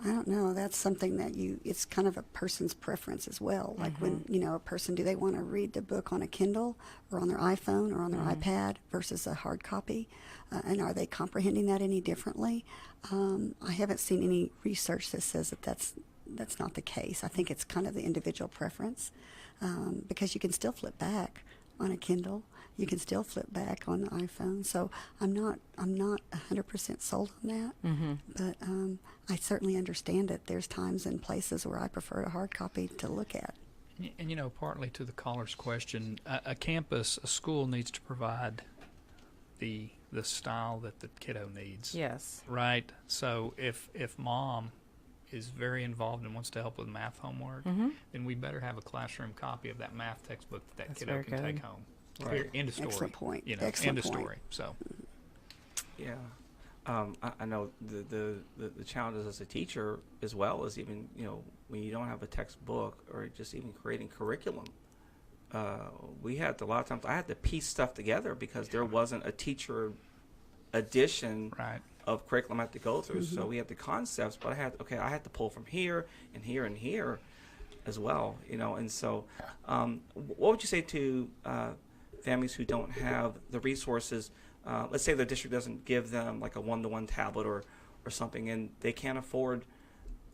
I don't know. That's something that it's kind of a person's preference as well. Like when, a person, do they want to read the book on a Kindle or on their iPhone or on their iPad versus a hard copy? And are they comprehending that any differently? I haven't seen any research that says that that's not the case. I think it's kind of the individual preference, because you can still flip back on a Kindle. You can still flip back on the iPhone. So I'm not 100% sold on that. But I certainly understand it. There's times and places where I prefer a hard copy to look at. And partly to the caller's question, a school needs to provide the style that the kiddo needs. Yes. Right. So if mom is very involved and wants to help with math homework, then we better have a classroom copy of that math textbook that That's kiddo very can good. take home. Right. End of story. Excellent point. End of story. So. Yeah. I know the challenges as a teacher as well as even, when you don't have a textbook or just even creating curriculum. We had a lot of times I had to piece stuff together because there wasn't a teacher edition of curriculum I had to go through. So we had the concepts, but I had to pull from here and here and here as well, and so what would you say to families who don't have the resources? Let's say the district doesn't give them like a one-to-one tablet or something, and they can't afford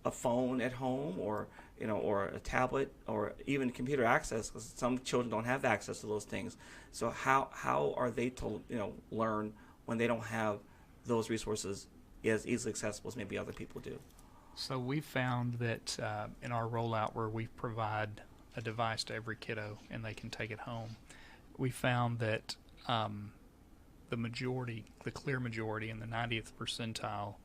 a phone at home or a tablet or even computer access, because some children don't have access to those things. So how are they to learn when they don't have those resources as easily accessible as maybe other people do? So we found that in our rollout where we provide a device to every kiddo and they can take it home, we found that the clear majority in the 90th percentile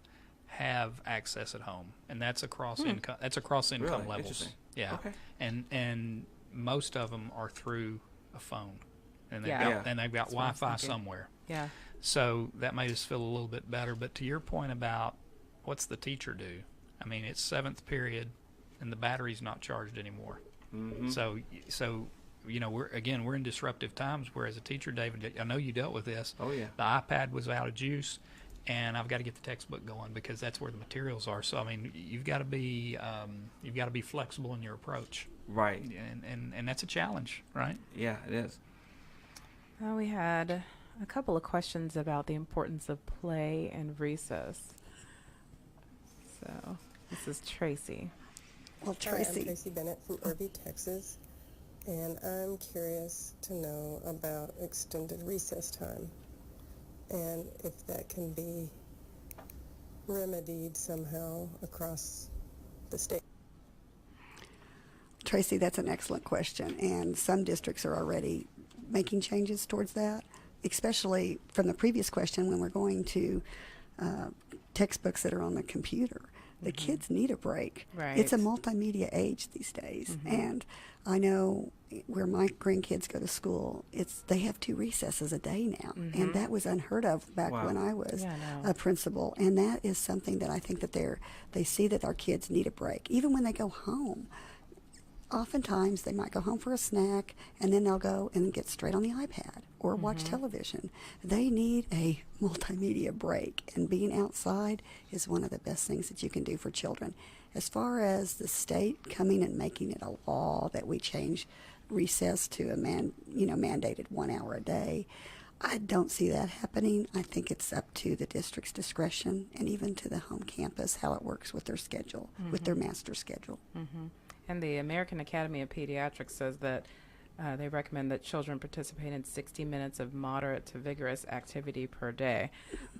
have access at home, and that's across income. That's across income Really? levels. Yeah. Okay. And most of them are through a phone, and they've got That's what I was Wi-Fi thinking. somewhere. Yeah. So that made us feel a little bit better. But to your point about what's the teacher do? I mean, it's 7th period, and the battery's not charged anymore. So we're in disruptive times. Where as a teacher, David, I know you dealt with this. Oh yeah. The iPad was out of juice. and I've got to get the textbook going because that's where the materials are. So I mean, you've got to be flexible in your approach, Right. and that's a challenge, right? Yeah, it is. We had a couple of questions about the importance of play and recess. So this is Tracy. Well, Hi, I'm Tracy, Tracy Bennett from Irby, Texas, and I'm curious to know about extended recess time and if that can be remedied somehow across the state. Tracy, that's an excellent question, and some districts are already making changes towards that, especially from the previous question when we're going to textbooks that are on the computer. The kids need a break. Right. It's a multimedia age these days, and I know where my grandkids go to school, they have 2 recesses a day now, and that was unheard of back Wow. when I was Yeah, I know. a principal, and that is something that I think that they see that our kids need a break, even when they go home. Oftentimes they might go home for a snack and then they'll go and get straight on the iPad or watch television. They need a multimedia break, and being outside is one of the best things that you can do for children. As far as the state coming and making it a law that we change recess to a mandated 1 hour a day, I don't see that happening. I think it's up to the district's discretion and even to the home campus how it works with their schedule, with their master schedule. And the American Academy of Pediatrics says that they recommend that children participate in 60 minutes of moderate to vigorous activity per day,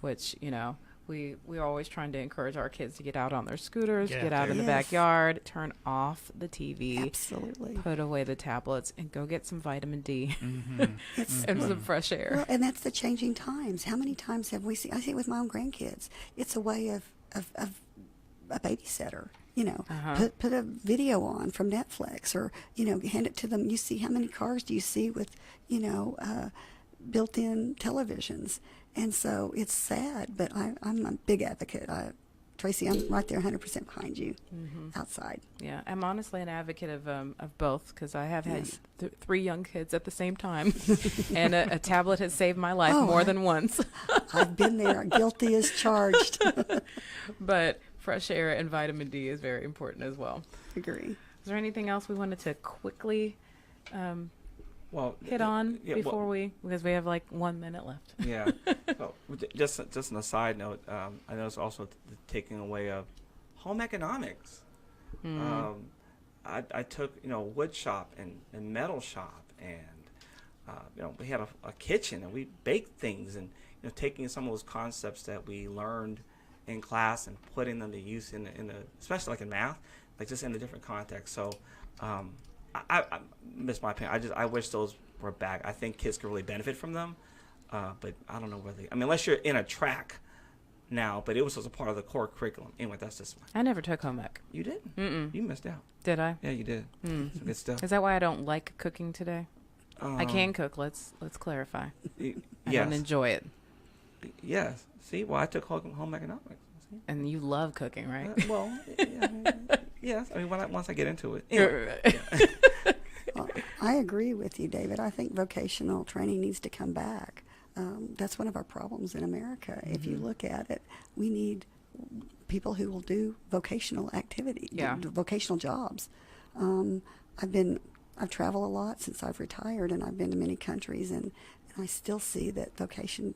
which, we're always trying to encourage our kids to get out on their scooters, Get get out out in the there. Yes. backyard, turn off the TV, Absolutely. put away the tablets, and go get some vitamin D It's, and some fresh air. well, and that's the changing times. How many times have we seen? I see it with my own grandkids. It's a way of a babysitter. Put a video on from Netflix, or hand it to them. You see, how many cars do you see with built-in televisions? And so it's sad, but I'm a big advocate. Tracy, I'm right there 100% behind you outside. Yeah, I'm honestly an advocate of both, because I have had Yes. 3 young kids at the same time, and a tablet has saved my life Oh, more than once. I've been there. Guilty as charged. But fresh air and vitamin D is very important as well. Agree. Is there anything else we wanted to quickly Well, hit on yeah, before because we have like 1 minute left? Yeah. Well, just on a side note, I know it's also the taking away of home economics. I took wood shop and metal shop, and we had a kitchen, and we baked things, and taking some of those concepts that we learned in class and putting them to use in the especially like in math, like just in a different context. So I miss my opinion. I wish those were back. I think kids could really benefit from them, but I don't know whether unless you're in a track now. But it was as a part of the core curriculum. Anyway, that's just I never took home ec. you didn't. Mm-mm. You missed out. Did I? Yeah, you did. Some good stuff. Is that why I don't like cooking today? I can cook. Let's clarify. I Yes. don't enjoy it. Yes. See, well, I took home economics. See? And you love cooking, right? Well, yes. I mean, once I get into it. Anyway, Well, I agree with you, David. I think vocational training needs to come back. That's one of our problems in America. If you look at it, we need people who will do vocational activity, do vocational jobs. I've traveled a lot since I've retired, and I've been to many countries, and I still see that vocational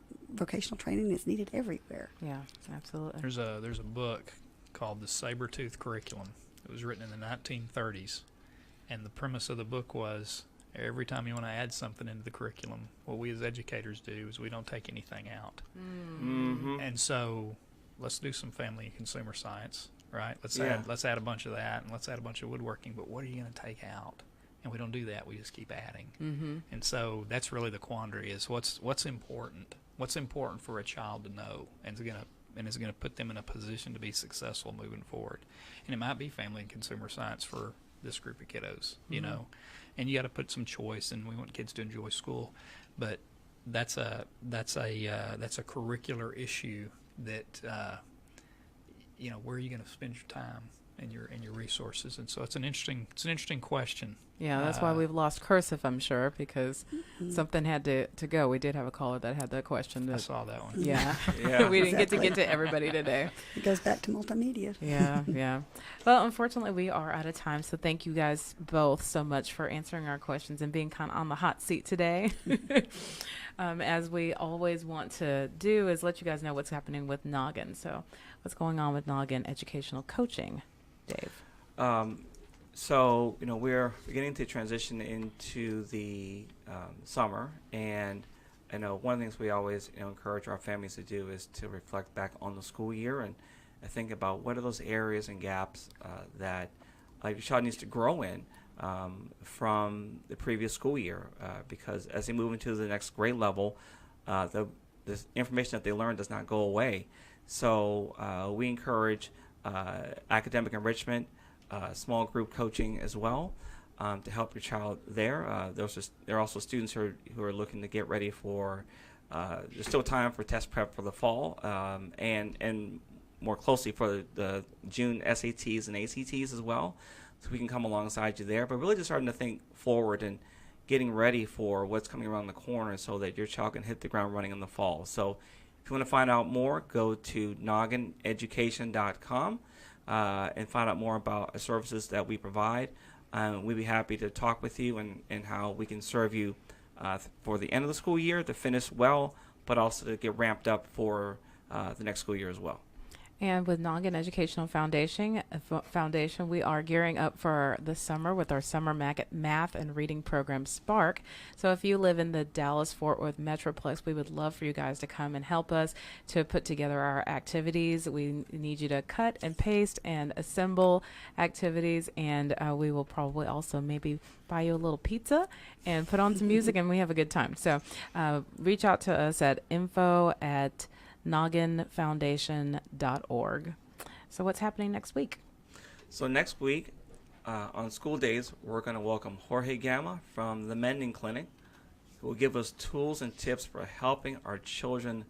training is needed everywhere. Yeah, absolutely. There's a book called The Saber-Tooth Curriculum. It was written in the 1930s, and the premise of the book was every time you want to add something into the curriculum, what we as educators do is we don't take anything out. And so let's do some family and consumer science, right? Let's add a bunch of that, and let's add a bunch of woodworking, but what are you going to take out? And we don't do that. We just keep adding. And so that's really the quandary: is what's important. What's important for a child to know, and is going to put them in a position to be successful moving forward. And it might be family and consumer science for this group of kiddos, And you got to put some choice, and we want kids to enjoy school, but that's a curricular issue that where are you going to spend your time and your resources? And so it's an interesting question. Yeah, that's why we've lost cursive, I'm sure, because something had to go. We did have a caller that had that question. I saw that one. Yeah. Yeah. We didn't get to everybody today. It goes back to multimedia. Yeah, yeah. Well, unfortunately, we are out of time, so thank you guys both so much for answering our questions and being kind of on the hot seat today. As we always want to do is let you guys know what's happening with Noggin. So what's going on with Noggin Educational Coaching, Dave? So, we're beginning to transition into the summer, and I know one of the things we always encourage our families to do is to reflect back on the school year and think about what are those areas and gaps that your child needs to grow in from the previous school year, because as they move into the next grade level, the information that they learn does not go away. So we encourage academic enrichment, small group coaching as well, to help your child there. There are also students who are looking to get ready for, there's still time for test prep for the fall, and more closely for the June SATs and ACTs as well. So we can come alongside you there, but really just starting to think forward and getting ready for what's coming around the corner so that your child can hit the ground running in the fall. So if you want to find out more, go to noggineducation.com. And find out more about the services that we provide. We'd be happy to talk with you and how we can serve you for the end of the school year to finish well, but also to get ramped up for the next school year as well. And with Noggin Educational Foundation, we are gearing up for the summer with our summer math and reading program, Spark. So if you live in the Dallas-Fort Worth Metroplex, we would love for you guys to come and help us to put together our activities. We need you to cut and paste and assemble activities, and we will probably also maybe buy you a little pizza and put on some music, and we have a good time. So reach out to us at info@nogginfoundation.org. So what's happening next week? So next week, on school days, we're going to welcome Jorge Gama from the Mending Clinic, who will give us tools and tips for helping our children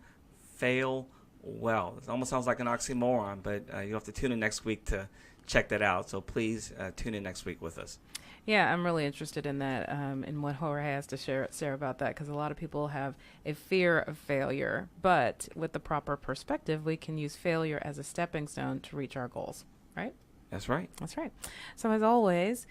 fail well. It almost sounds like an oxymoron, but you'll have to tune in next week to check that out. So please tune in next week with us. Yeah, I'm really interested in that, in what Jorge has to share about that, because a lot of people have a fear of failure, but with the proper perspective, we can use failure as a stepping stone to reach our goals, right? That's right. That's right. So as always,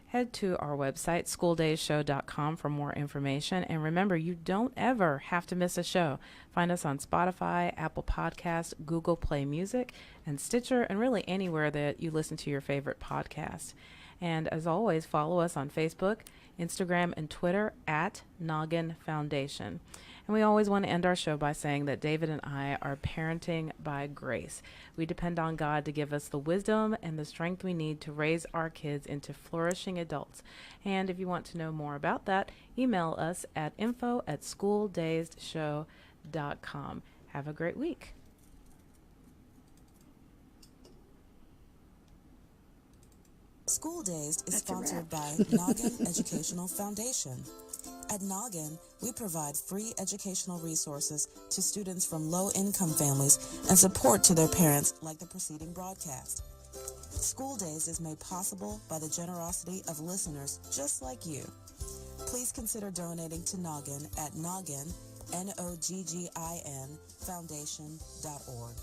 head to our website, schooldayshow.com, for more information. And remember, you don't ever have to miss a show. Find us on Spotify, Apple Podcasts, Google Play Music, and Stitcher, and really anywhere that you listen to your favorite podcast. And as always, follow us on Facebook, Instagram, and Twitter at Noggin Foundation. And we always want to end our show by saying that David and I are parenting by grace. We depend on God to give us the wisdom and the strength we need to raise our kids into flourishing adults. And if you want to know more about that, email us at info@schooldaysshow.com. Have a great week. School Dazed is sponsored by Noggin Educational Foundation. At Noggin, we provide free educational resources to students from low-income families and support to their parents like the preceding broadcast. School Dazed is made possible by the generosity of listeners just like you. Please consider donating to Noggin at Noggin, Noggin, foundation.org.